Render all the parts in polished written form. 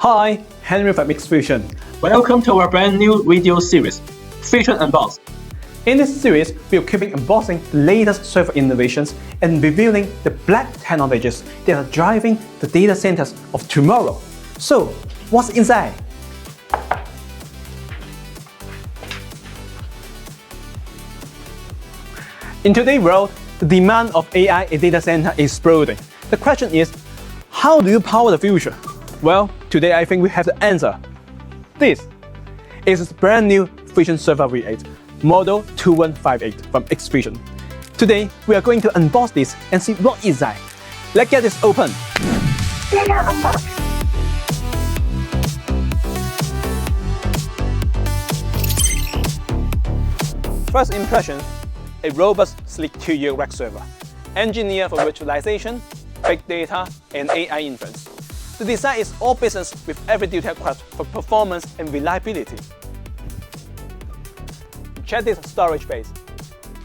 Hi, Henry from xFusion. Welcome to our brand new video series, Fusion Unboxed. In this series, we'll keep unboxing the latest server innovations and revealing the black technologies that are driving the data centers of tomorrow. So, what's inside? In today's world, the demand of AI in data center is exploding. The question is, how do you power the future? Well, today I think we have the answer. This is a brand new FusionServer V8, model 2158 from xFusion. Today, we are going to unbox this and see what is inside. Let's get this open. First impression, a robust, sleek 2-year rack server, engineered for virtualization, big data, and AI inference. The design is all business with every detail quest for performance and reliability. Check this storage space.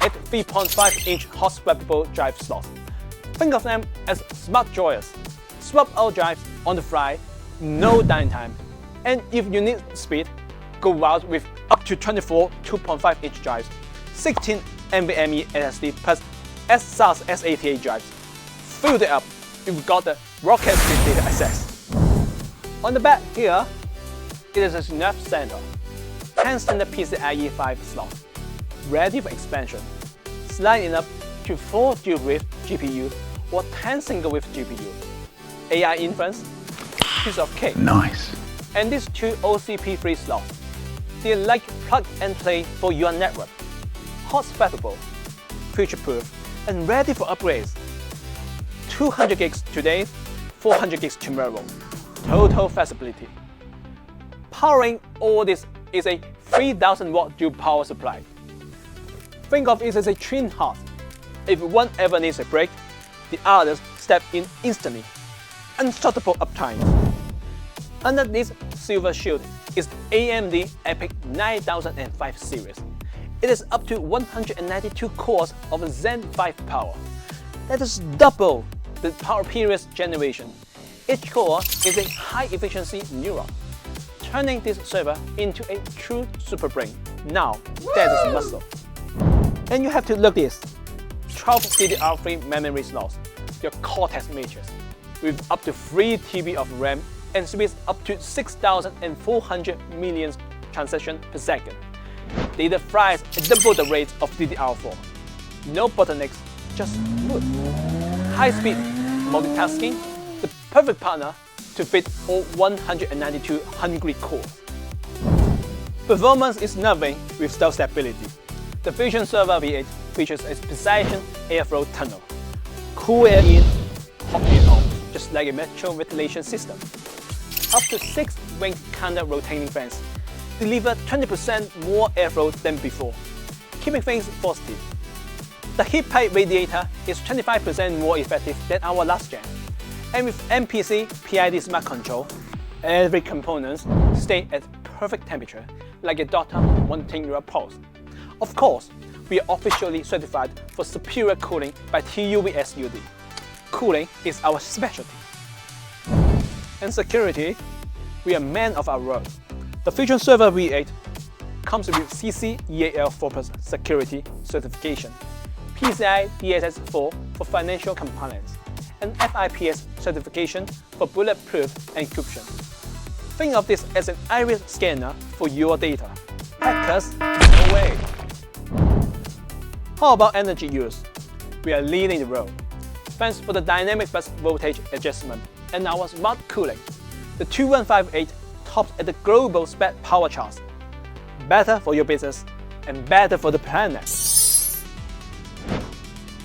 8 3.5-inch hot swappable drive slots. Think of them as smart drawers. Swap out drives on the fly, no downtime. And if you need speed, go wild with up to 24 2.5-inch drives, 16 NVMe SSD plus SATA SATA drives. Fill it up, you've got the rocket speed data access. On the back here, it is a nerve center, 10 standard PCIe 5 slots, ready for expansion, sliding up to 4 dual-width GPU or 10 single-width GPU. AI inference, piece of cake. Nice. And these 2 OCP3 slots, they're like plug and play for your network. Hot swappable, future-proof, and ready for upgrades. 200 gigs today, 400 gigs tomorrow. Total flexibility. Powering all this is a 3000 watt dual power supply. Think of it as a twin heart. If one ever needs a break, the others step in instantly. Unstoppable uptime. Under this silver shield is AMD EPYC 9005 series. It is up to 192 cores of Zen 5 power. That is double the power previous generation. Each core is a high-efficiency neuron, turning this server into a true superbrain. Now, that is muscle. And you have to look this. 12 DDR3 memory slots, your Cortex matrix, with up to 3 TB of RAM and speeds up to 6,400 million transactions per second. Data flies at double the rate of DDR4. No bottlenecks, just smooth. High-speed multitasking, the perfect partner to fit all 192 hungry cores. Performance is nothing without stability. The FusionServer V8 features a precision airflow tunnel. Cool air in, hot air out, just like a metro ventilation system. Up to 6 wing counter rotating fans deliver 20% more airflow than before, keeping things frosty. The heat pipe radiator is 25% more effective than our last gen. And with MPC PID Smart Control, every component stays at perfect temperature, like a doctor monitoring your pulse. Of course, we are officially certified for superior cooling by TUV SUD. Cooling is our specialty. And security, we are men of our word. The FusionServer V8 comes with CC EAL4+ security certification, PCI DSS4 for financial compliance, and FIPS certification for bulletproof encryption. Think of this as an iris scanner for your data. Hackers, no way. How about energy use? We are leading the road. Thanks for the dynamic bus voltage adjustment and our smart cooling. The 2158 tops at the global spec power charts. Better for your business and better for the planet.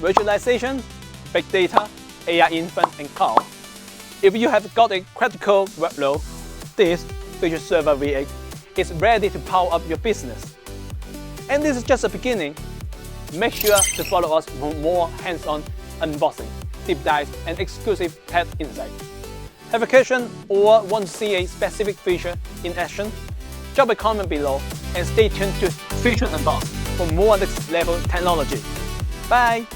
Virtualization, big data, AI inference, and cloud. If you have got a critical workload, this FusionServer V8 is ready to power up your business. And this is just the beginning. Make sure to follow us for more hands-on unboxing, deep dives, and exclusive tech insights. Have a question or want to see a specific feature in action? Drop a comment below and stay tuned to Fusion Unboxed for more next-level technology. Bye!